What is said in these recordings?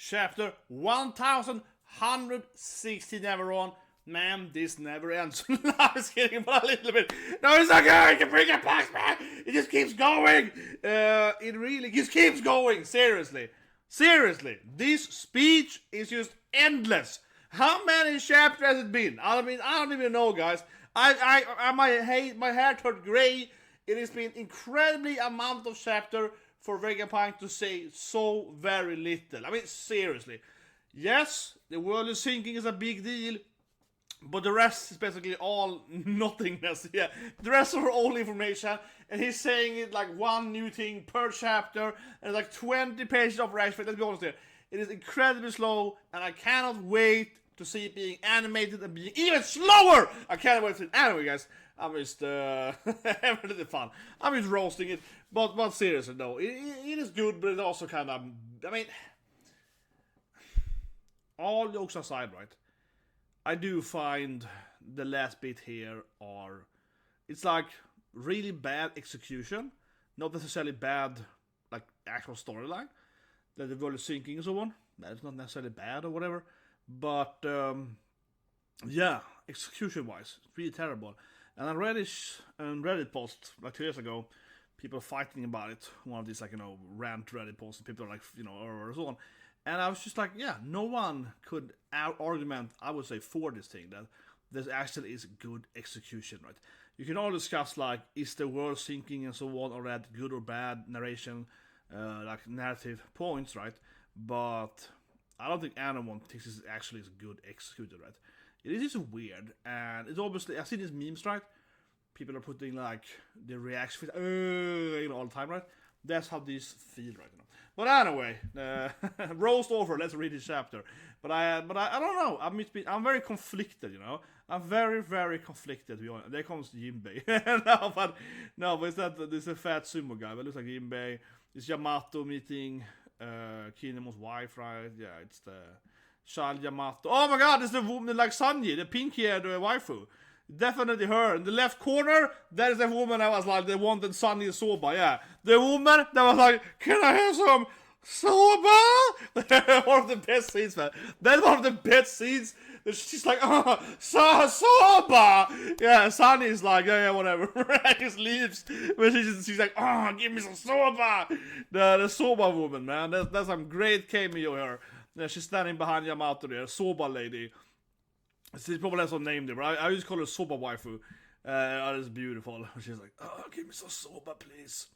chapter 1160 everyone. Man, this never ends. No, I was kidding, but a little bit. No, it's not good. You can bring it back, man. It just keeps going. It really just keeps going. Seriously. This speech is just endless. How many chapters has it been? I don't even know, guys. My hair turned gray. It has been incredibly amount of chapter for Vegapunk to say so very little. I mean, seriously. Yes, the world is sinking is a big deal. But the rest is basically all nothingness. Yeah, the rest are all information, and he's saying it like one new thing per chapter, and like 20 pages of reaction. Let's be honest here, it is incredibly slow, and I cannot wait to see it being animated and being even slower. I can't wait to see it. Anyway, guys, I'm just having really fun. I'm just roasting it, but seriously, no, it is good, but it's also kind of. I mean, all jokes aside, right? I do find the last bit here it's like really bad execution, not necessarily bad like actual storyline, that the world is sinking and so on. That's not necessarily bad or whatever, but yeah, execution wise, it's really terrible. And I read this Reddit post like 2 years ago, people fighting about it. One of these like rant Reddit posts, and people are like or so on. And I was just like, yeah, no one could argument, I would say, for this thing, that this actually is good execution, right? You can all discuss, like, is the world sinking and so on, or that good or bad narration, like narrative points, right? But I don't think anyone thinks this actually is good executed, right? It is just weird, and it's obviously, I've seen these memes, right? People are putting, like, the reaction, all the time, right? That's how these feel right now. But anyway, roast over. Let's read this chapter. But I don't know. I'm very conflicted. I'm very, very conflicted. To be honest. There comes Jinbei. no, but it's that this is a fat sumo guy. But it looks like Jinbei. It's Yamato meeting Kinemon's wife, right? Yeah, it's the child Yamato. Oh my God, it's the woman like Sanji, the pink-haired waifu. Definitely her. In the left corner, that is the woman that was like, they wanted Sunny soba, yeah. The woman that was like, can I have some soba? One of the best scenes, man. That's one of the best scenes. She's like, soba! Yeah, Sunny is like, yeah, whatever. He just leaves. But she's like, give me some soba! The soba woman, man. That's some great cameo here. Yeah, she's standing behind Yamato there, soba lady. She probably has some name there, but I just call her Soba Waifu. It's beautiful. She's like, give me some soba, please.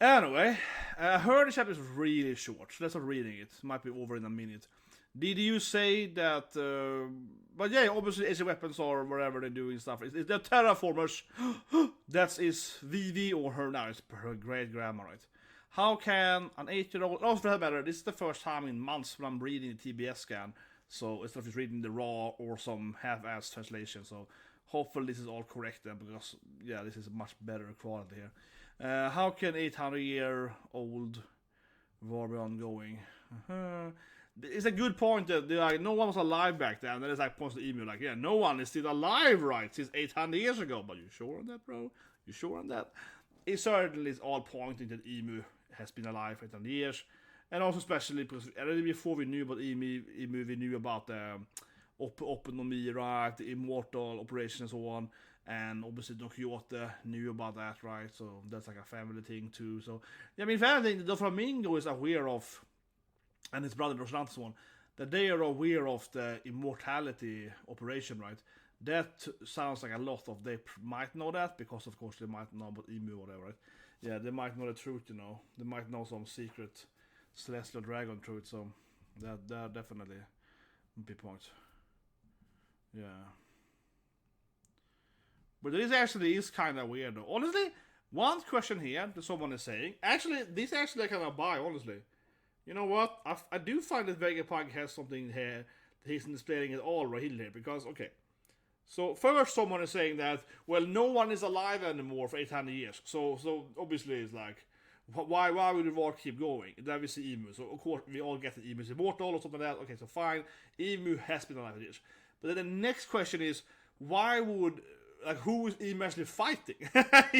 Anyway, I heard the chapter is really short, so let's start reading it. Might be over in a minute. Did you say that, but yeah, obviously AC weapons or whatever they're doing stuff. It's the terraformers. That is Vivi or her now. It's her great grandma, right? How can an 8-year-old, for that matter, this is the first time in months when I'm reading the TBS scan. So instead of just reading the raw or some half-assed translation, so hopefully this is all correct then, because yeah, this is much better quality here. How can 800-year-old Warbion going? It's a good point that like, no one was alive back then. And then it's like points to email like, yeah, no one is still alive, right? Since 800 years ago. But you sure on that, bro? You sure on that? It certainly is all pointing that Emu has been alive for 800 years. And also especially because before we knew about Emu, we knew about the Oponomi, right, the immortal operation and so on. And obviously Don Quixote knew about that, right? So that's like a family thing too. So, yeah, I mean, if anything, the Flamingo is aware of, and his brother Roslantes one, that they are aware of the immortality operation, right? That sounds like a lot of, they might know that, because of course they might know about Emu or whatever, right? Yeah, they might know the truth, They might know some secret celestial dragon truth, so that definitely big point. Yeah. But this actually is kind of weird though. Honestly, one question here that someone is saying, actually, this actually I kind of buy, honestly. You know what? I do find that Vegapunk has something here that he's displaying it all right here, because, okay. So first someone is saying that, well, no one is alive anymore for 800 years. So obviously it's like, why would the war keep going? Then we see Emu. So of course we all get that Emu is immortal or something like that. Okay, so fine. Emu has been alive for years. But then the next question is, why would, like, who is Emu actually fighting?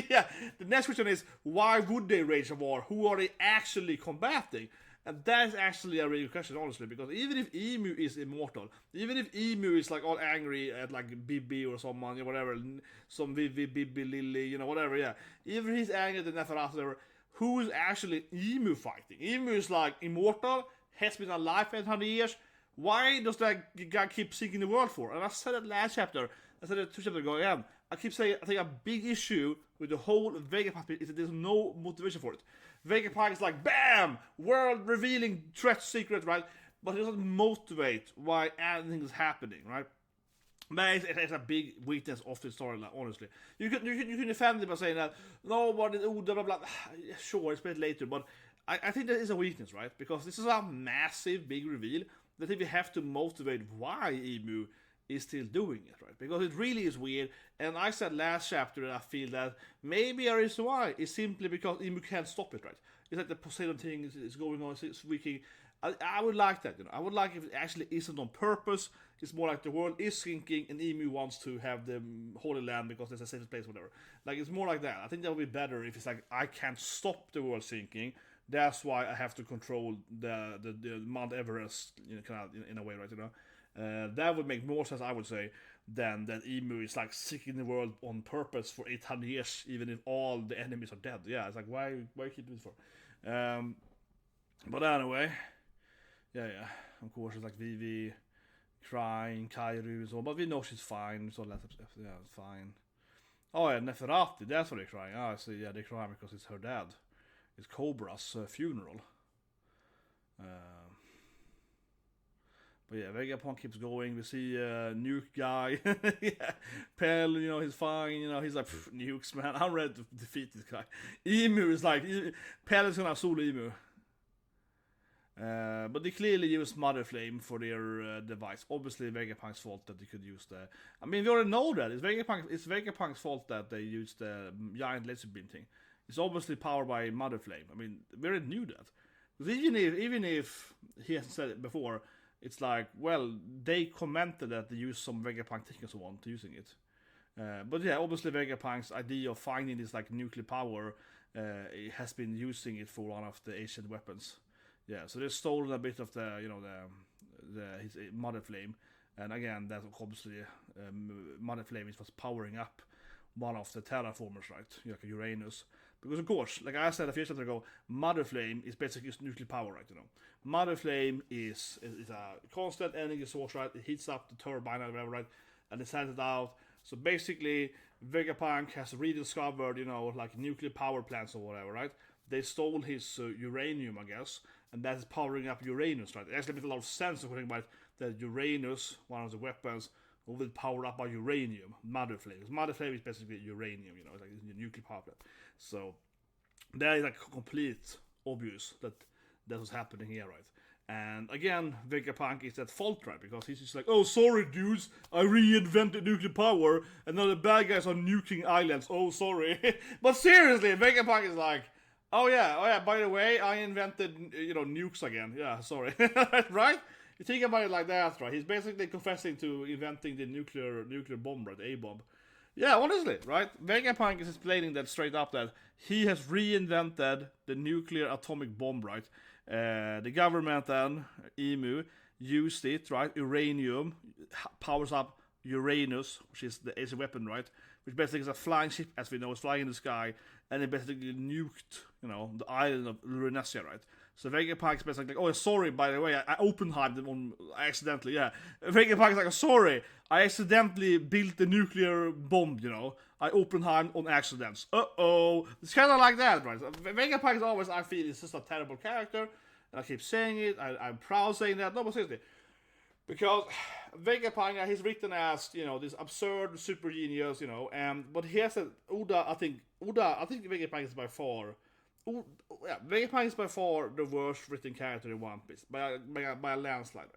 Yeah. The next question is, why would they wage a war? Who are they actually combating? And that's actually a real question, honestly, because even if Emu is immortal, even if Emu is like all angry at like Bibi or someone, whatever, some Vivi, Bibi, Lily, whatever, yeah. Even if he's angry at the Neferata, who is actually Emu fighting? Emu is like immortal, has been alive for 100 years. Why does that guy keep seeking the world for? And I said it last chapter, I said it 2 chapters ago again. I keep saying, I think a big issue with the whole Vegapunk is that there's no motivation for it. Vegapunk is like, BAM! World revealing threat secret, right? But it doesn't motivate why anything is happening, right? But it's a big weakness of the storyline, honestly. You can defend it by saying that, no, but blah, blah, blah. Sure, it's a bit later, but I think that is a weakness, right? Because this is a massive, big reveal that if you have to motivate why Emu is still doing it, right? Because it really is weird. And I said last chapter that I feel that maybe a reason why is simply because Emu can't stop it, right? It's like the Poseidon thing is going on, it's leaking. I would like that, I would like if it actually isn't on purpose. It's more like the world is sinking and Emu wants to have the Holy Land because there's a safe place, whatever. Like, it's more like that. I think that would be better if it's like, I can't stop the world sinking. That's why I have to control the Mount Everest, kind of in a way, right? That would make more sense, I would say, than that Emu is like seeking the world on purpose for 800 years, even if all the enemies are dead. Yeah, it's like, why keep doing this for? But anyway, yeah. Of course, it's like Vivi crying, Kaido and so on, but we know she's fine. So yeah, it's fine. Oh yeah, Neferati, that's why they're crying. I see. Yeah, they're crying because it's her dad. It's Cobra's funeral. But yeah, Vegapunk keeps going. We see Nuke guy. Yeah. Pell, he's fine. He's like, nukes, man. I'm ready to defeat this guy. Emu is like, Pell is gonna solo Emu. But they clearly use Mother Flame for their device. Obviously, Vegapunk's fault that they could use the. I mean, we already know that. It's Vegapunk's fault that they used the giant laser beam thing. It's obviously powered by Mother Flame. I mean, we already knew that. Because even if he hasn't said it before, it's like, well, they commented that they used some Vegapunk thing and so on to using it. But yeah, obviously Vegapunk's idea of finding this like nuclear power has been using it for one of the ancient weapons. Yeah, so they've stolen a bit of the his Mother Flame, and again, that's obviously Mother Flame is what's powering up one of the terraformers, right? Like Uranus. Because of course, like I said a few chapters ago, Mother Flame is basically nuclear power, right? Mother Flame is a constant energy source, right? It heats up the turbine or whatever, right? And it sends it out. So basically, Vegapunk has rediscovered, like nuclear power plants or whatever, right? They stole his uranium, I guess, and that is powering up Uranus, right? It actually makes a lot of sense according about that Uranus, one of the weapons, will power up by uranium, Mother Flame. Because Mother Flame is basically uranium, it's like a nuclear power plant. So that is like complete obvious that was happening here, right? And again, Vegapunk is at fault, right? Because he's just like, oh, sorry, dudes, I reinvented nuclear power, and now the bad guys are nuking islands. Oh, sorry. But seriously, Vegapunk is like, oh yeah, by the way, I invented, nukes again. Yeah, sorry. Right? You think about it like that, right? He's basically confessing to inventing the nuclear bomb, right? The A-bomb. Yeah, honestly, right? Vegapunk is explaining that straight up that he has reinvented the nuclear atomic bomb, right? The government then, Emu, used it, right? Uranium powers up Uranus, which is the ace weapon, right? Which basically is a flying ship, as we know, it's flying in the sky, and it basically nuked, the island of Lurenesia, right? So Vegapunk's basically like, oh, sorry, by the way, I Oppenheimed them on accidentally, yeah. Vegapunk's like, sorry, I accidentally built the nuclear bomb, I Oppenheimed on accidents. Uh-oh. It's kind of like that, right? Vegapunk is always, I feel, is just a terrible character, and I keep saying it, I'm proud saying that, no, but seriously. Because Vegapunk, he's written as, this absurd super genius, but he has I think Vegapunk is by far, Vegapunk is by far the worst written character in One Piece, by a landslide.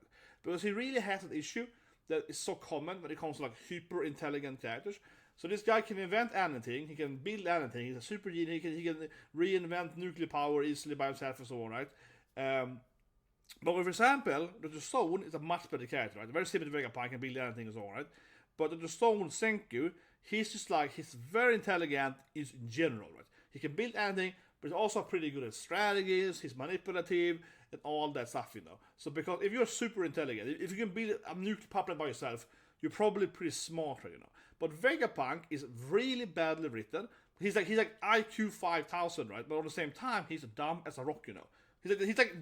Because he really has an issue that is so common when it comes to like hyper intelligent characters. So this guy can invent anything, he can build anything, he's a super genius, he can reinvent nuclear power easily by himself and so on, right? But for example, the Stone is a much better character, right? Very similar to Vegapunk, can build anything and so on, right? But the Stone Senku, he's just like, he's very intelligent in general, right? He can build anything, but he's also pretty good at strategies, he's manipulative, and all that stuff, you know. So because if you're super intelligent, if you can beat a nuclear power plant by yourself, you're probably pretty smart, you know. But Vegapunk is really badly written. He's like IQ 5000, right? But at the same time, he's dumb as a rock, you know. He's like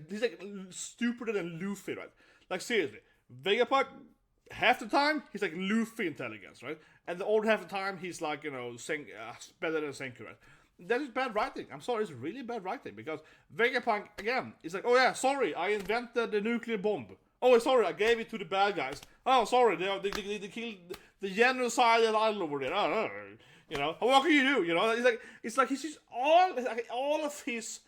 stupider than Luffy, right? Like seriously, Vegapunk, half the time he's like Luffy intelligence, right? And the other half the time he's like, you know, better than Senku, right? That is bad writing. I'm sorry, it's really bad writing because Vegapunk again is like, oh yeah, sorry, I invented the nuclear bomb. Oh, sorry, I gave it to the bad guys. Oh, sorry, they killed the genocidal island over there. Oh, you know, what can you do? You know, it's like he's just all of his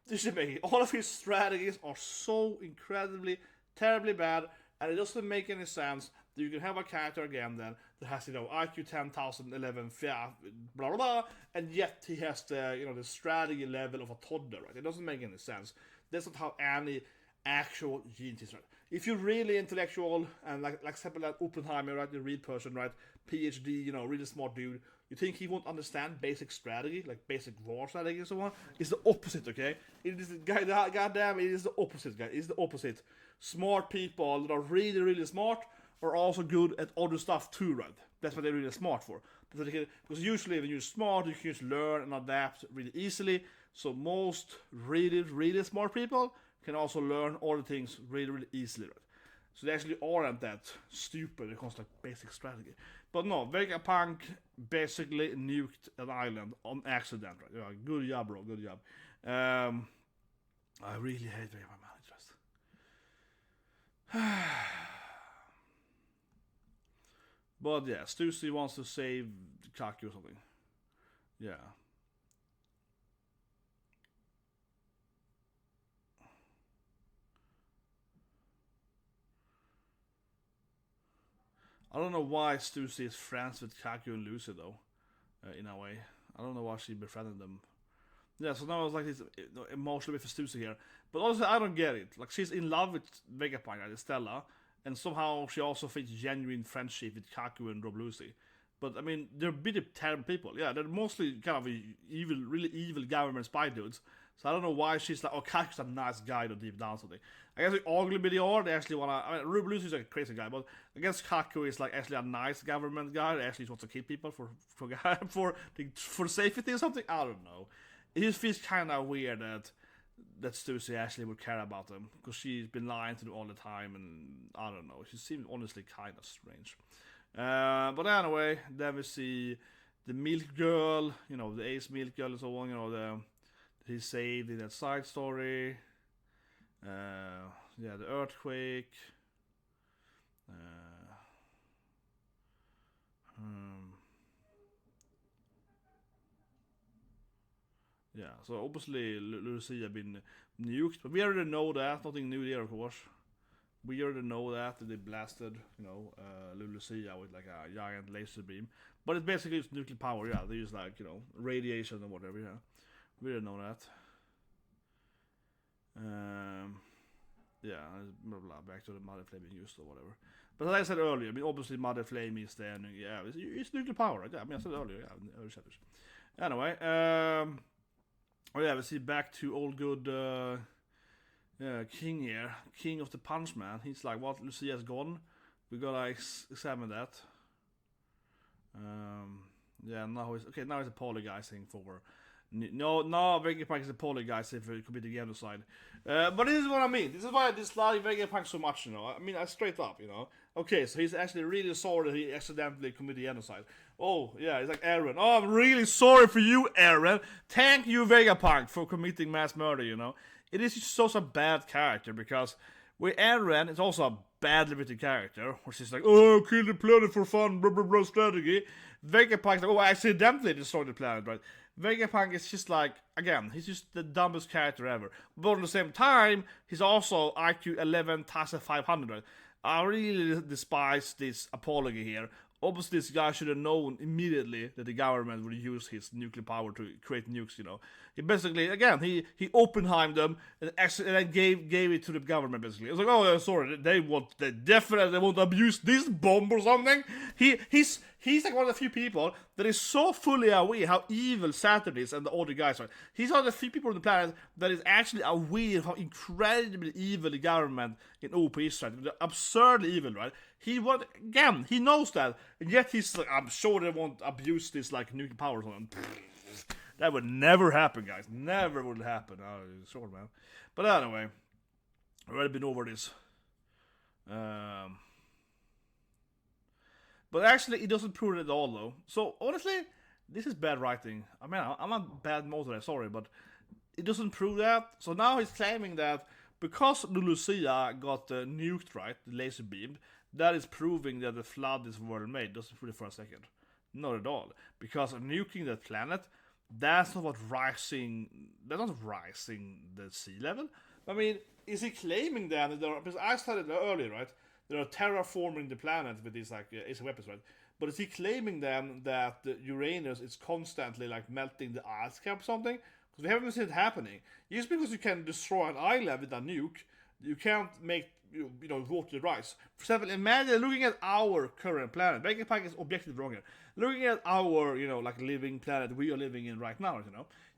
decision-making, all of his strategies are so incredibly, terribly bad, and it doesn't make any sense that you can have a character again then that has, you know, IQ 10,000, 11, blah blah blah, and yet he has the, you know, the strategy level of a toddler, right? It doesn't make any sense. That's not how any actual genius is, right? If you're really intellectual and like example like Oppenheimer, right, the real person, right, PhD, you know, really smart dude, you think he won't understand basic strategy, like basic war strategy and so on? It's the opposite, okay? It is goddamn, it is the opposite, guys. It's the opposite. Smart people that are really, really smart are also good at other stuff too, right? That's what they're really smart for. Because usually when you're smart, you can just learn and adapt really easily. So most really, really smart people can also learn all the things really, really easily, right? So they actually aren't that stupid when it comes to like basic strategy. But no, Vegapunk basically nuked an island on accident, right? Yeah, good job, bro. Good job. I really hate Vegapunk, man. But yeah, Stussy wants to save Kaku or something. Yeah. I don't know why Stussy is friends with Kaku and Lucy though, in a way. I don't know why she befriended them. Yeah, so now I was like this emotional with Stussy here. But also I don't get it. Like she's in love with Vegapunk, right, Stella, and somehow she also thinks genuine friendship with Kaku and Rob Lucy. But I mean, they're pretty terrible people. Yeah, they're mostly kind of evil, really evil government spy dudes. So I don't know why she's like, oh, Kaku's a nice guy, though, deep down something. I guess arguably they are. They actually wanna. I mean, Rob Lucy's like a crazy guy, but I guess Kaku is like actually a nice government guy. That actually wants to kill people for safety or something. I don't know. It just feels kind of weird that Stussy actually would care about them because she's been lying to them all the time, and I don't know. She seems honestly kind of strange. But anyway, then we see the milk girl, you know, the ace milk girl and so on, you know, he saved in that side story. Yeah, the earthquake. Yeah, so obviously Lucia have been nuked, but we already know that. Nothing new there, of course. We already know that they blasted, you know, Lucia with like a giant laser beam. But it's basically just nuclear power, yeah. They use like, you know, radiation and whatever, yeah. We didn't know that. Yeah, blah blah, back to the Mother Flame being used or whatever. But as I said earlier, I mean, obviously Mother Flame is there, and yeah, it's nuclear power, right? Yeah, I mean, I said earlier, yeah, in early chapters. Anyway, oh yeah, we see back to old good King here, King of the Punch Man. He's like, what? Lucia's gone. We gotta examine that. Yeah, now he's apologizing for. No, Vegapunk is apologizing for committing genocide. But this is what I mean. This is why I dislike Vegapunk so much, you know. I mean, I straight up, you know. Okay, so he's actually really sorry that he accidentally committed genocide. Oh, yeah, he's like, Aaron. Oh, I'm really sorry for you, Aaron. Thank you, Vegapunk, for committing mass murder, you know. It is just such a bad character because with Aaron, it's also a badly written character, where she's like, oh, kill the planet for fun, blah, blah, blah, strategy. Vegapunk's like, oh, I accidentally destroyed the planet, right? Vegapunk is just like, again, he's just the dumbest character ever. But at the same time, he's also IQ 11,500, right? I really despise this apology here. Obviously, this guy should have known immediately that the government would use his nuclear power to create nukes, you know. He basically, again, he Oppenheimed them and then gave it to the government, basically. It was like, oh, sorry, they definitely won't abuse this bomb or something. He's like one of the few people that is so fully aware how evil Saturn is and the other guys are. He's one of the few people on the planet that is actually aware of how incredibly evil the government in OP is, right? They're absurdly evil, right? He knows that, and yet he's like, I'm sure they won't abuse this like nuclear power or something. That would never happen, guys. Never would happen. Oh, sure, man. But anyway, I've already been over this. But actually, it doesn't prove it at all, though. So, honestly, this is bad writing. I mean, I'm not bad motor, sorry, but it doesn't prove that. So now he's claiming that because Lucci got nuked, right, the laser beam, that is proving that the flood is world-made. Doesn't prove it for a second. Not at all. Because nuking that planet, that's not rising the sea level. I mean, is he claiming that there are, because I started earlier, right? There are terraforming the planet with these like weapons, right? But is he claiming then that Uranus is constantly like melting the ice cap or something? Because we haven't seen it happening. Just because you can destroy an island with a nuke, you can't make water rise. For example, imagine looking at our current planet. Vegapunk is objectively wrong here. Looking at our like living planet we are living in right now,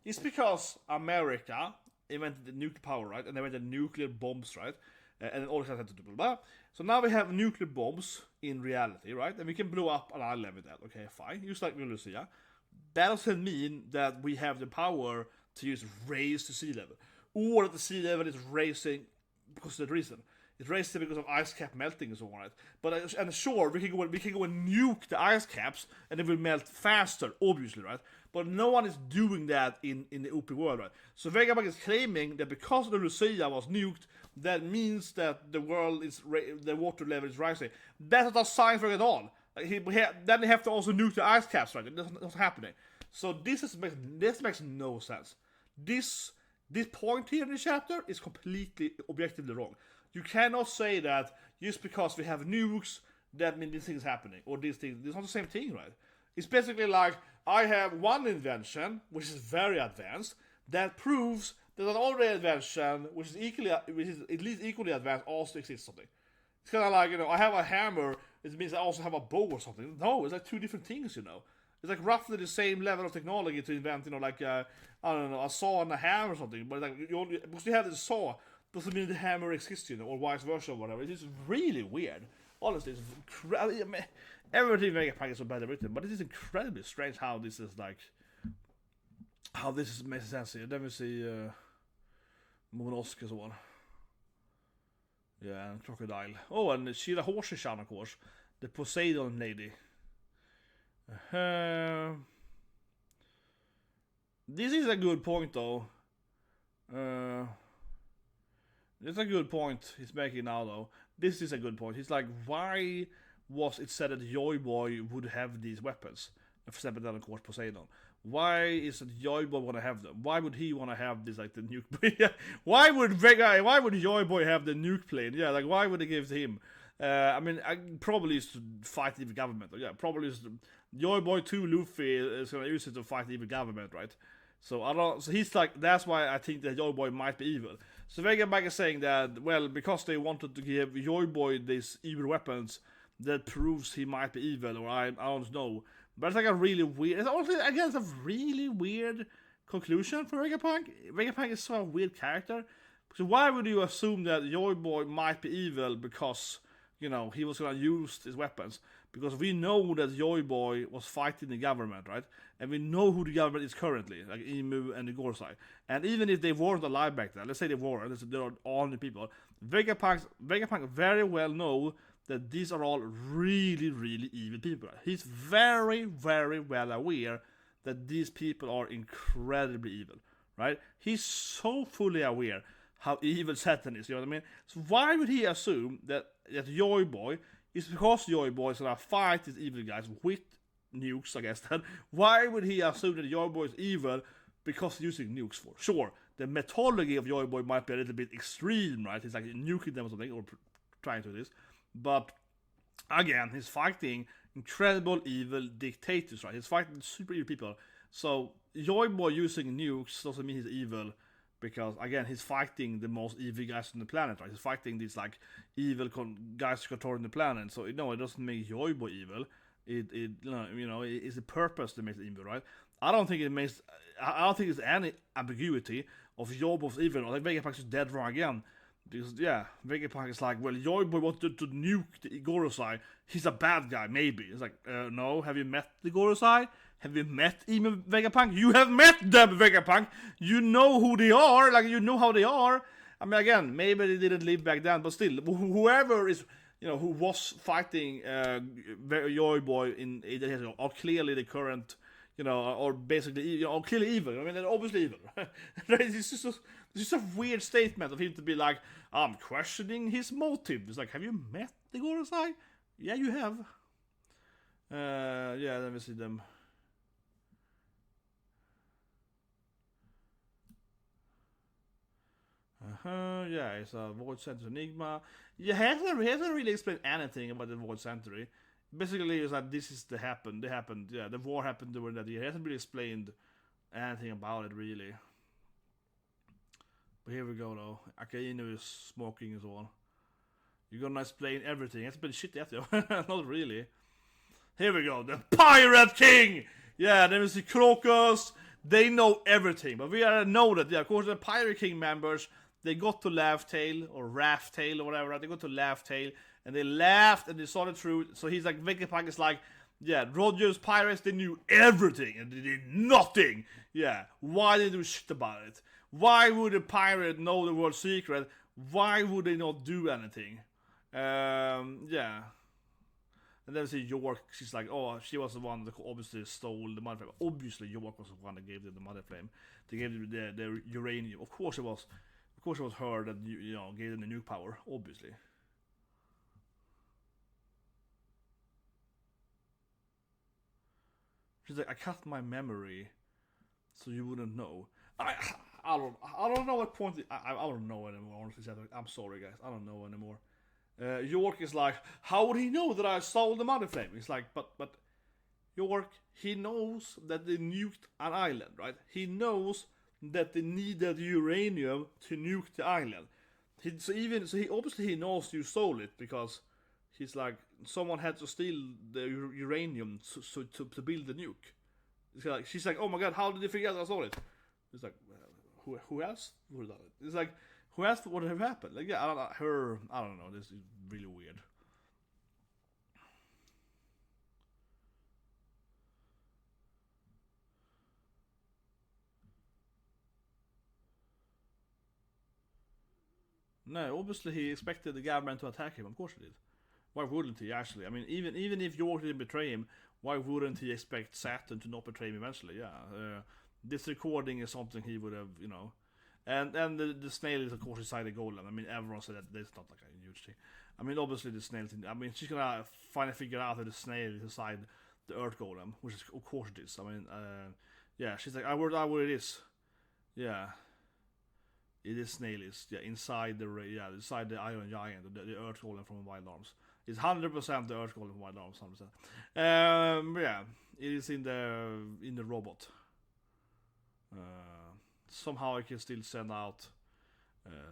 it's because America invented the nuclear power, right? And they invented nuclear bombs, right? And all this had to do blah, blah. So now we have nuclear bombs in reality, right? And we can blow up an island with that. Okay, fine. Just like Lucci. That doesn't mean that we have the power to just raise the sea level, or that the sea level is raising because of that reason. It's raising because of ice cap melting and so on, right? But and sure, we can go and nuke the ice caps, and it will melt faster, obviously, right? But no one is doing that in the open world, right? So Vegapunk is claiming that because the Lucci was nuked, that means that the world is the water level is rising. That's not a sign for it at all. Then they have to also nuke the ice caps, right? That's not happening. So this makes no sense. This point here in the chapter is completely objectively wrong. You cannot say that just because we have nukes, that means this thing is happening, or these things. It's not the same thing, right? It's basically like, I have one invention, which is very advanced, that proves that another invention, which is at least equally advanced, also exists something. It's kind of like, I have a hammer, it means I also have a bow or something. No, it's like two different things, It's like roughly the same level of technology to invent, like, I don't know, a saw and a hammer or something. But like, because you have the saw, doesn't mean the hammer exists, or vice versa or whatever. It's really weird. Honestly, it's everything Vegapunk is so badly written, but it is incredibly strange how this is makes sense here. Let me see, Monosk och så. Yeah, and Crocodile. Oh, and Shira Hoshi-chan, of course. The Poseidon lady. This is a good point, though. It's a good point he's making now, though. This is a good point. He's like, why was it said that Joy Boy would have these weapons? For example, then of course Poseidon. Why is it Joy Boy want to have them? Why would he want to have this, like the nuke? Why would Joy Boy have the nuke plane? Yeah, like why would they give it to him? I mean, probably is to fight the evil government. Yeah, probably is Joy Boy 2 Luffy is gonna use it to fight the evil government, right? So he's like, that's why I think that Joy Boy might be evil. So Vegapunk is saying that, well, because they wanted to give Joy Boy these evil weapons, that proves he might be evil, or I don't know. But it's like a really weird, it's also, again, it's a really weird conclusion for Vegapunk. Vegapunk is such a weird character. So why would you assume that Joy Boy might be evil because, he was gonna use his weapons? Because we know that Joy Boy was fighting the government, right? And we know who the government is currently, like Emu and the GOROSEI. And even if they weren't alive back then, let's say they were, there are all the people, Vegapunk very well know that these are all really, really evil people. He's very, very well aware that these people are incredibly evil, right? He's so fully aware how evil Saturn is, you know what I mean? So why would he assume that Joy Boy is because Joy Boy is gonna fight these evil guys with nukes, I guess, then why would he assume that Joy Boy is evil because he's using nukes for? Sure, the methodology of Joy Boy might be a little bit extreme, right? He's like nuking them or something, or trying to do this. But again, he's fighting incredible evil dictators, right? He's fighting super evil people. So Joy Boy using nukes doesn't mean he's evil, because again, he's fighting the most evil guys on the planet, right? He's fighting these like evil guys controlling the planet. So no, it doesn't make Joy Boy evil. it's a purpose that makes it evil, right? I don't think it's any ambiguity of Yoibo's evil. I think Vegapunk is dead wrong again. Because, Vegapunk is like, well, Yoibo wanted to nuke the GOROSEI. He's a bad guy, maybe. It's like, no, have you met the GOROSEI? Have you met even Vegapunk? You have met them, Vegapunk! You know who they are, like, you know how they are. I mean, again, maybe they didn't live back then, but still, whoever is, who was fighting Yoibo in 8 days ago are clearly the current, or basically, are clearly evil. I mean, they're obviously evil. It's just a weird statement of him to be like, I'm questioning his motive. It's like, have you met the GOROSEI? Yeah, you have. Let me see them. It's a Void Center Enigma. He hasn't really explained anything about the Void Century. Basically, it's like this is the war happened during that year. He hasn't really explained anything about it, really. But here we go, though. Akainu is smoking as well. You're gonna explain everything. It's been shit yet, though. Not really. Here we go. The Pirate King! Yeah, then we see Crocus. They know everything. But we know that, of course, the Pirate King members, they got to Laugh Tale, or Raft Tail, or whatever, right? They got to Laugh Tale, and they laughed, and they saw the truth. So he's like, Vegapunk is like, Roger's pirates, they knew everything, and they did nothing. Yeah, why did they do shit about it? Why would a pirate know the world secret? Why would they not do anything? And then we see York, she's like, oh, she was the one that obviously stole the mother flame. Obviously, York was the one that gave them the mother flame. They gave them the uranium. Of course it was her that, gave them the nuke power, obviously. She's like, I cut my memory so you wouldn't know. I don't know what point. I don't know anymore, honestly. I'm sorry, guys. I don't know anymore. York is like, how would he know that I stole the mother flame? He's like, but York, he knows that they nuked an island, right? He knows that they needed uranium to nuke the island. He obviously knows you stole it, because he's like, someone had to steal the uranium to build the nuke. She's like, oh my god, how did they figure out I stole it? It's like, who else would have done it? It's like, who else would have happened? Like, I don't know. This is really weird. No, obviously he expected the government to attack him. Of course he did. Why wouldn't he, actually? I mean, even if York didn't betray him, why wouldn't he expect Saturn to not betray him eventually? Yeah, this recording is something he would have, And the snail is, of course, inside the golem. I mean, everyone said that that's not like a huge thing. I mean, obviously the snail thing. I mean, she's gonna finally figure out that the snail is inside the earth golem, which is, of course it is. I mean, she's like, I worked out where it is. Yeah. It is snail is inside inside the Iron Giant, the Earth Golem from Wild Arms. It's 100% the Earth Golem from Wild Arms, 100%. It is in the robot. Somehow I can still send out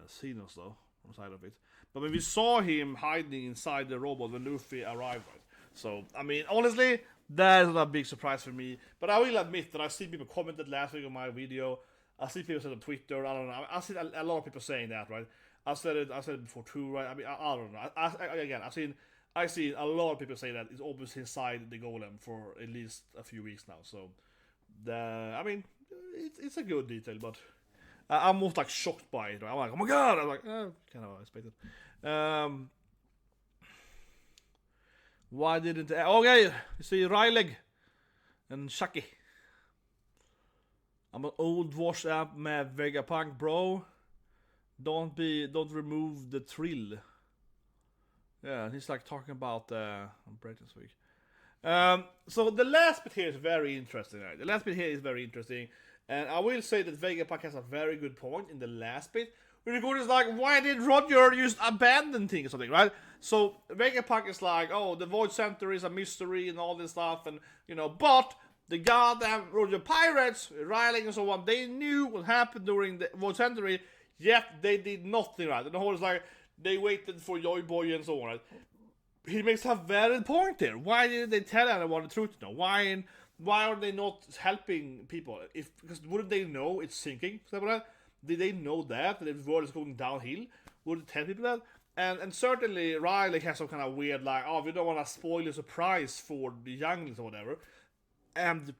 signals though from side of it. But when we saw him hiding inside the robot when Luffy arrived, right? So I mean, honestly, that is not a big surprise for me. But I will admit that I see people commented last week on my video. I see people said on Twitter. I don't know. I see a lot of people saying that, right? I said it before too, right? I mean, I don't know. I seen a lot of people say that it's obviously inside the golem for at least a few weeks now. So, I mean, it's a good detail, but I'm most like shocked by it. Right? I'm like, oh my god! I'm like, kind of expected. Why didn't? Okay, you see Ryleg and Shaki. I'm an old washed up med Vegapunk, bro. Don't remove the thrill. Yeah, he's like talking about I'm breaking this week. So the last bit here is very interesting, right? The last bit here is very interesting. And I will say that Vegapunk has a very good point in the last bit. Where the goal is like, why did Roger just abandon things or something, right? So Vegapunk is like, oh, the Void Center is a mystery and all this stuff, and but the goddamn Roger pirates, Ryling and so on, they knew what happened during the Void Century, yet they did nothing, right? And the whole is like, they waited for Joy Boy and so on, right? he makes a valid point there. Why didn't they tell anyone the truth? You know, why are they not helping people? Because wouldn't they know it's sinking? Did they know that the world is going downhill? Would they tell people that? And certainly Riley has some kind of weird like, oh, we don't want to spoil a surprise for the younglings or whatever. And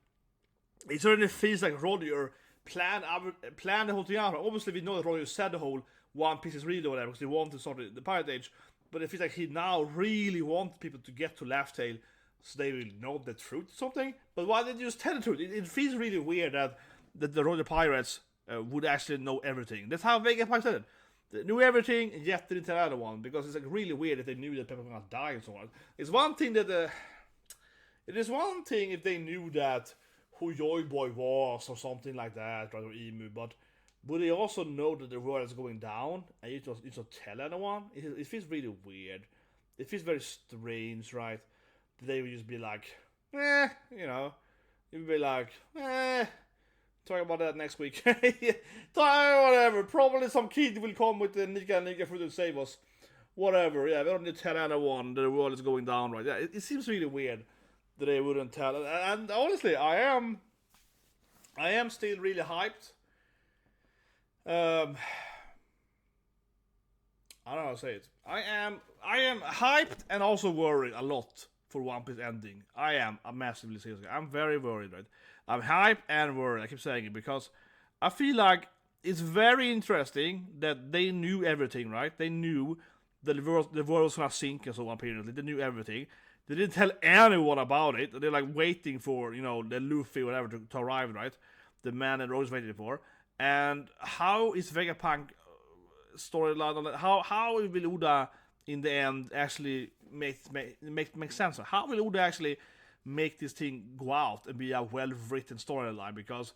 it certainly feels like Roger planned the whole thing out. Obviously, we know that Roger said the whole One Piece is real or whatever because he wanted to start the Pirate Age. But it feels like he now really wants people to get to Laugh Tale so they will know the truth or something. But why did you just tell the truth? It feels really weird that the Roger Pirates would actually know everything. That's how Vegapunk said it. They knew everything, yet they didn't tell anyone, because it's like really weird if they knew that people were gonna die and so on. It's one thing that it is one thing if they knew that who Joy Boy was or something like that, right, or Emu, but would they also know that the world is going down and you just tell anyone? It feels really weird. It feels very strange, right? They would just be like, you know, you'd be like, talk about that next week. Whatever. Probably some kid will come with the Nika fruit and save us. Whatever. Yeah, we don't need to tell anyone that the world is going down, right? Yeah, it seems really weird that they wouldn't tell. And honestly, I am still really hyped. I don't know how to say it. I am hyped and also worried a lot for One Piece ending. I am massively serious. I'm very worried, right? I'm hyped and worried. I keep saying it because I feel like it's very interesting that they knew everything, right? They knew that the world was gonna sink and so on. Apparently, they knew everything. They didn't tell anyone about it. They're like waiting for, you know, the Luffy or whatever to arrive, right? The man that Rose waiting for. And how is Vegapunk storyline on that? How will Oda in the end actually make sense? How will Oda actually make this thing go out and be a well-written storyline? Because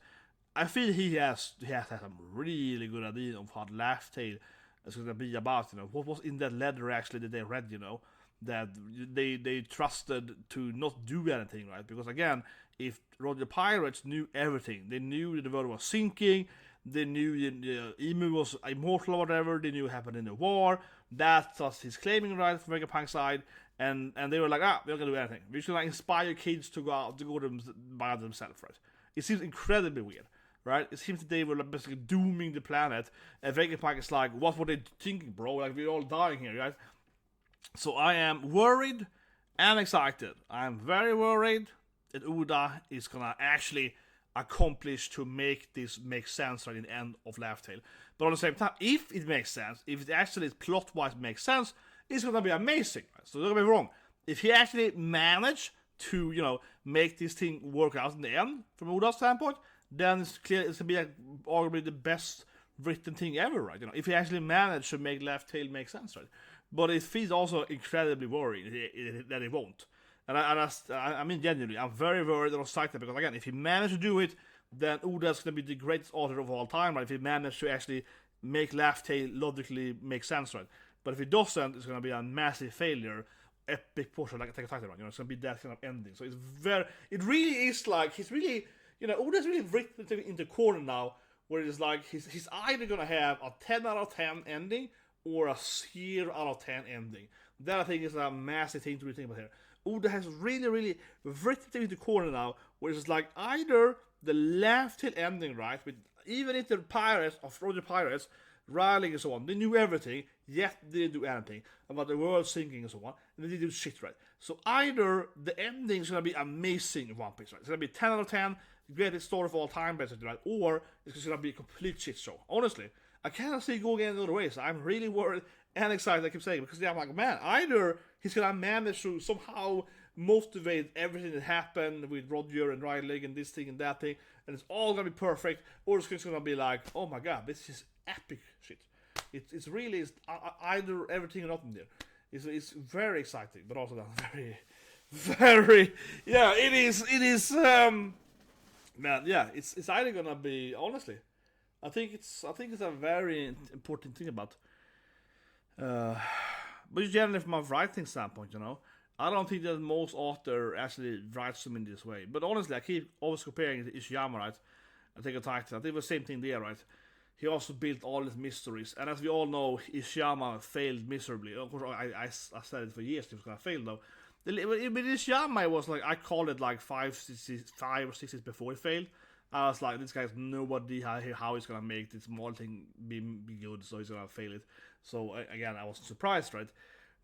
I feel he has some really good idea of how Laugh Tale is going to be about. You know, what was in that letter actually that they read? You know, that they trusted to not do anything, right? Because again, if Roger Pirates knew everything, they knew that the world was sinking. They knew the Emu was immortal or whatever. They knew what happened in the war. That's what he's claiming, right, from Vegapunk's side. And they were like, we're not gonna do anything. We should like inspire kids to go out to go by themselves, right? It seems incredibly weird, right? It seems that they were like basically dooming the planet, and Vegapunk is like, what were they thinking, bro? Like we're all dying here, right? So I am worried and excited. I'm very worried that Oda is gonna actually accomplish to make this make sense right in the end of Laugh Tale. But at the same time, if it makes sense, if it actually plot-wise makes sense, it's gonna be amazing. Right? So don't get me wrong. If he actually managed to, you know, make this thing work out in the end from Oda's standpoint, then it's clear it's gonna be like arguably the best written thing ever, right? You know, if he actually managed to make Laugh Tale make sense, right? But it feels also incredibly worried that it won't. And I mean, genuinely, I'm very worried and excited because, again, if he managed to do it, then Oda's going to be the greatest author of all time, right? If he managed to actually make Laugh Tale logically make sense, right? But if he doesn't, it's going to be a massive failure, epic portion like Attack on Titan, right? You know, it's going to be that kind of ending. So it really is like, he's really, you know, Oda's really written into corner now, where it's like, he's either going to have a 10 out of 10 ending, or a 0 out of 10 ending. That, I think, is a massive thing to really think about here. Oda has really, really written into the corner now, where it's like either the Laugh Tale ending, right, with even if the pirates of Roger Pirates, Riley and so on, they knew everything, yet they didn't do anything about the world sinking and so on, and they didn't do shit, right? So either the ending is gonna be amazing in One Piece, right? It's gonna be 10 out of 10, the greatest story of all time, basically, right? Or it's gonna be a complete shit show. Honestly, I cannot see it going any other way, so I'm really worried and excited, I keep saying, because I'm like, man, either he's gonna manage to somehow motivate everything that happened with Roger and Riley and this thing and that thing, and it's all gonna be perfect, or it's just gonna be like, oh my god, this is epic shit. It's really either everything or nothing there. It's very exciting, but also very, yeah, it is, man, yeah, it's either gonna be, honestly, I think it's a very important thing about. But generally from a writing standpoint, you know, I don't think that most author actually writes them in this way. But honestly, I keep always comparing it to Ishiyama, right? I think of Titan. I think it was the same thing there, right? he also built all these mysteries. And as we all know, Ishiyama failed miserably. Of course, I said it for years he was gonna fail though. With Ishiyama, it was like, I called it like 5 or 6 years before he failed. I was like, this guy's nobody how he's gonna make this small thing be good, so he's gonna fail it. So again, I wasn't surprised, right?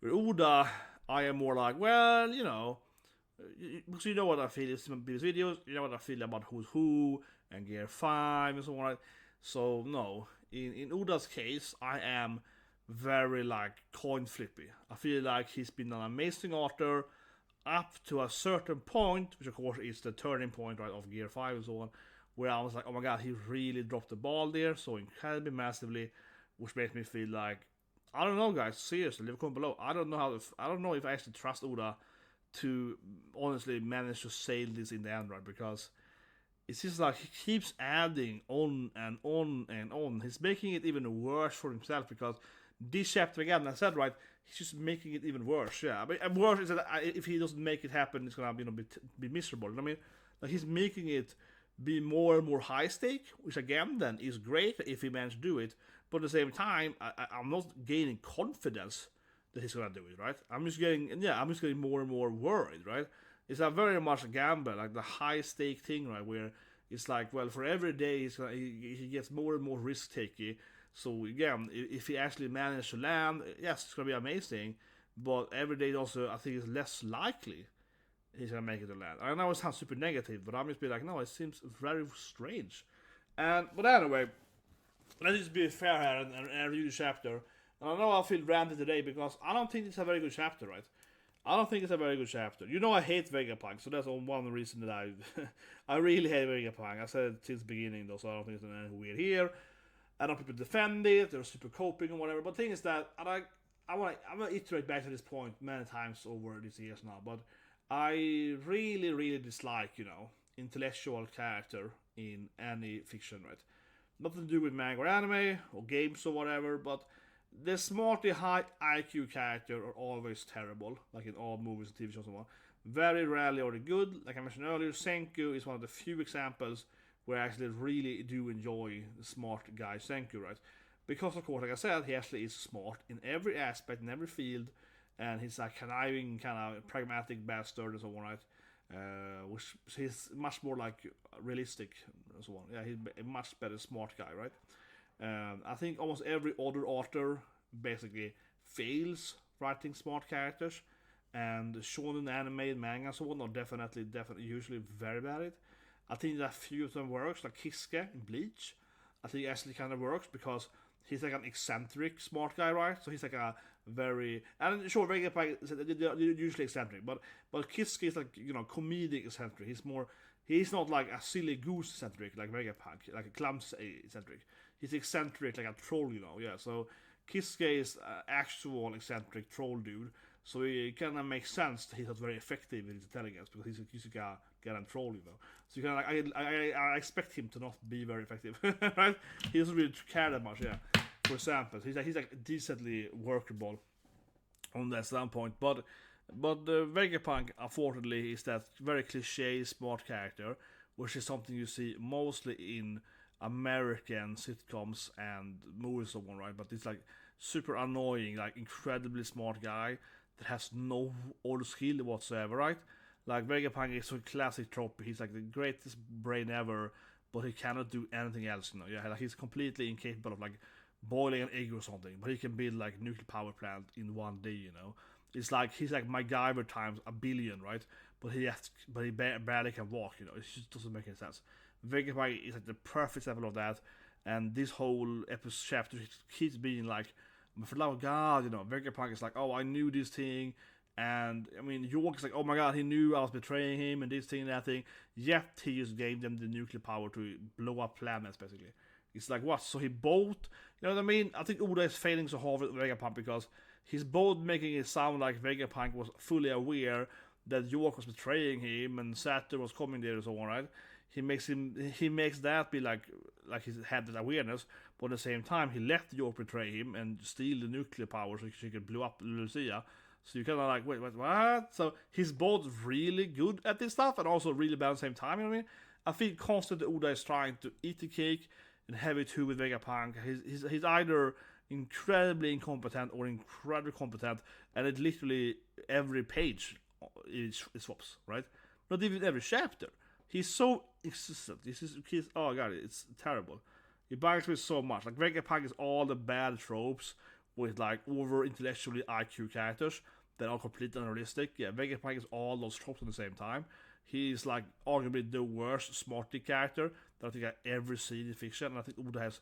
With Oda, I am more like, well, you know, because you know what I feel in previous videos, you know what I feel about who's who and Gear 5 and so on, right? So no, in Oda's case, I am very like coin flippy. I feel like he's been an amazing author up to a certain point, which of course is the turning point, right, of Gear 5 and so on, where I was like, oh my god, he really dropped the ball there so incredibly massively, which makes me feel like, I don't know, guys, seriously, leave a comment below. I don't know if I actually trust Oda to honestly manage to sail this in the end, right? Because it seems like he keeps adding on and on and on. He's making it even worse for himself, because this chapter, again, I said, right, he's just making it even worse. Yeah, but worse is that if he doesn't make it happen, it's gonna be miserable. You know what I mean? Like, he's making it be more and more high stake, which again then is great if he manages to do it. But at the same time, I'm not gaining confidence that he's gonna do it, right? I'm just getting more and more worried, right? It's a very much a gamble, like the high stake thing, right? Where it's like, well, for every day he gets more and more risk taking. So again, if he actually manages to land, yes, it's gonna be amazing. But every day also, I think it's less likely he's gonna make it to land. I know it sounds super negative, but I'm just be like, no, it seems very strange. But anyway, let's just be fair here and review the chapter. And I know I feel ranted today because I don't think it's a very good chapter, right? I don't think it's a very good chapter. You know I hate Vegapunk, so that's one reason that I really hate Vegapunk. I said it since the beginning though, so I don't think it's anything weird here. I know people defend it, they're super coping or whatever. But the thing is that I'm gonna iterate back to this point many times over these years now, but I really, really dislike, you know, intellectual character in any fiction, right? Nothing to do with manga or anime or games or whatever, but the smartly high IQ character are always terrible, like in all movies and TV shows and so on. Very rarely are they good. Like I mentioned earlier, Senku is one of the few examples where I actually really do enjoy the smart guy Senku, right? Because of course, like I said, he actually is smart in every aspect, in every field, and he's a conniving, kind of pragmatic bastard and so on, right? Which he's much more like realistic and so on. Yeah, he's a much better smart guy, right? I think almost every other author basically fails writing smart characters, and shonen anime and manga and so on are definitely usually very bad at it. I think that few of them works, like Kisuke in Bleach. I think it actually kind of works because he's like an eccentric smart guy, right? So he's like a very, and sure, Vegapunk is usually eccentric, but Kisuke is like, you know, comedic eccentric. He's not like a silly goose eccentric like Vegapunk, like a clumsy eccentric. He's eccentric like a troll, you know. Yeah, so Kisuke is an actual eccentric troll dude. So it kind of makes sense that he's not very effective in his intelligence because he's a guy troll, you know. So you kind of like, I expect him to not be very effective, right? He doesn't really care that much, yeah. For example, he's like decently workable on that standpoint, but Vegapunk, unfortunately, is that very cliche smart character, which is something you see mostly in American sitcoms and movies and so on, right? But it's like super annoying, like incredibly smart guy that has no other skill whatsoever, right? Like Vegapunk is a classic trope. He's like the greatest brain ever, but he cannot do anything else, you know. Yeah, like he's completely incapable of like boiling an egg or something, but he can build like a nuclear power plant in one day, you know. It's like he's like MacGyver times a billion, right? But he barely can walk, you know. It just doesn't make any sense. Vegapunk is like the perfect example of that, and this whole episode chapter keeps being like, for the love of God, you know, Vegapunk is like, oh, I knew this thing, and I mean, York is like, oh my God, he knew I was betraying him, and this thing and that thing, yet he just gave them the nuclear power to blow up planets, basically. It's like, what, so he both, you know what I mean? I think Oda is failing so hard with Vegapunk because he's both making it sound like Vegapunk was fully aware that York was betraying him, and Saturn was coming there and so on, right? He makes that be like he had that awareness, but at the same time he let York betray him and steal the nuclear power so she could blow up Lucia. So you kind of like, wait, what? So he's both really good at this stuff and also really bad at the same time, you know what I mean? I feel constantly Oda is trying to eat the cake in Heavy 2 with Vegapunk. He's either incredibly incompetent or incredibly competent, and it literally every page it swaps, right? Not even every chapter. He's so insistent. He's oh god, it's terrible. He bugs me so much. Like Vegapunk is all the bad tropes with like over intellectually IQ characters that are completely unrealistic. Yeah, Vegapunk is all those tropes at the same time. He's like arguably the worst smarty character that I think I ever seen in fiction. And I think Oda has,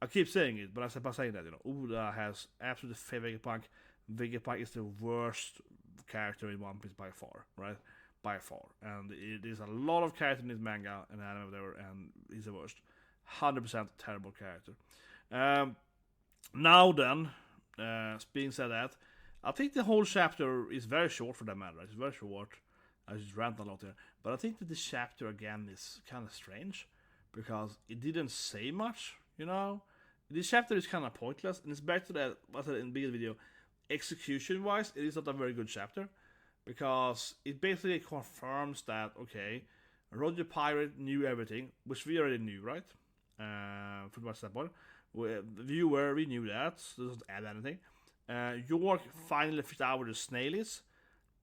I keep saying it, but I said by saying that, Oda has absolutely favorite Vegapunk. Vegapunk is the worst character in One Piece by far, right? By far. And it is a lot of character in this manga and anime whatever, and he's the worst. 100% terrible character. Now then, being said that, I think the whole chapter is very short for that matter. It's very short. I just rant a lot here. But I think that this chapter again is kind of strange because it didn't say much, This chapter is kind of pointless, and it's back to that, what I said in the beginning of the video. Execution-wise, it is not a very good chapter because it basically confirms that, okay, Roger Pirate knew everything, which we already knew, right? From much that point. Viewer, we knew that, so it doesn't add anything. York finally figured out where the snail is.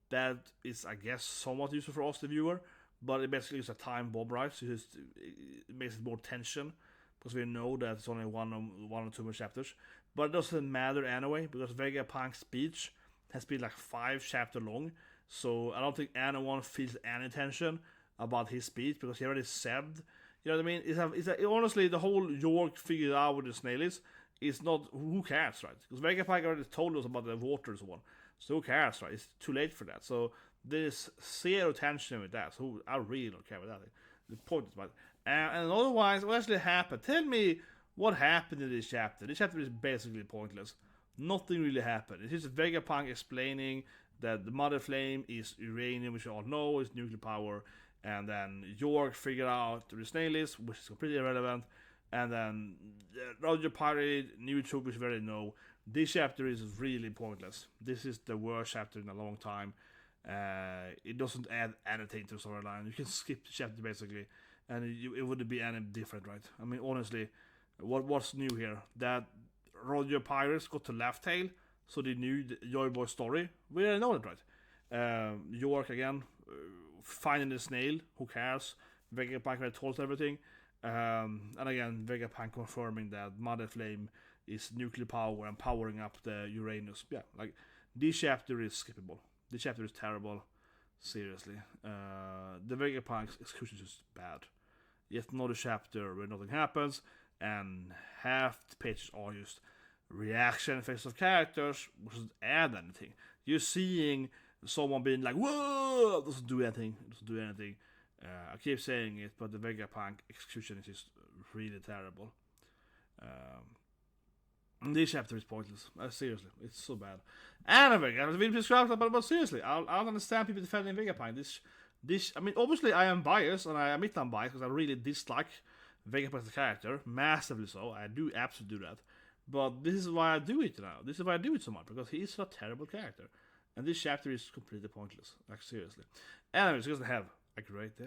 That is, I guess, somewhat useful for us, the viewer, but it basically is a time bomb, right? So it makes it more tension, because we know that it's only one or two more chapters. But it doesn't matter anyway, because Vegapunk's speech has been like 5 chapters long, so I don't think anyone feels any tension about his speech, because he already said, you know what I mean? Honestly, the whole York figured out where the snail is not, who cares, right? Because Vegapunk already told us about the water and so on. So who cares, right? It's too late for that. So there's zero tension with that. So I really don't care about that. The point is about it. And otherwise, what actually happened? Tell me what happened in this chapter. This chapter is basically pointless. Nothing really happened. It's just Vegapunk explaining that the Mother Flame is uranium, which we all know is nuclear power. And then York figured out where the snail is, which is completely irrelevant. And then Roger Pirate, new troop, which we already know. This chapter is really pointless. This is the worst chapter in a long time. It doesn't add anything to the storyline. You can skip the chapter basically, and it wouldn't be any different, right? I mean, honestly, what's new here? That Roger Pirates got to Laugh Tale, so they knew the Joy Boy story. We didn't know that, right? York again, finding the snail. Who cares? Vegapunk already told everything. And again, Vegapunk confirming that Mother Flame is nuclear power and powering up the Uranus. Yeah, like, this chapter is skippable. This chapter is terrible. Seriously. The Vegapunk's execution is just bad. Yet another chapter where nothing happens, and half the pages are just reaction effects of characters, which doesn't add anything. You're seeing someone being like, whoa! It doesn't do anything. I keep saying it, but the Vegapunk execution is just really terrible. This chapter is pointless. Seriously, it's so bad. Anyway, I was really prescribed, but seriously, I don't understand people defending Vegapunk. This, I mean, obviously I am biased, and I admit I'm biased because I really dislike Vegapunk as a character, massively so. I do absolutely do that. But this is why I do it now. This is why I do it so much, because he is a terrible character. And this chapter is completely pointless. Like, seriously. Anyways, you guys have a great day.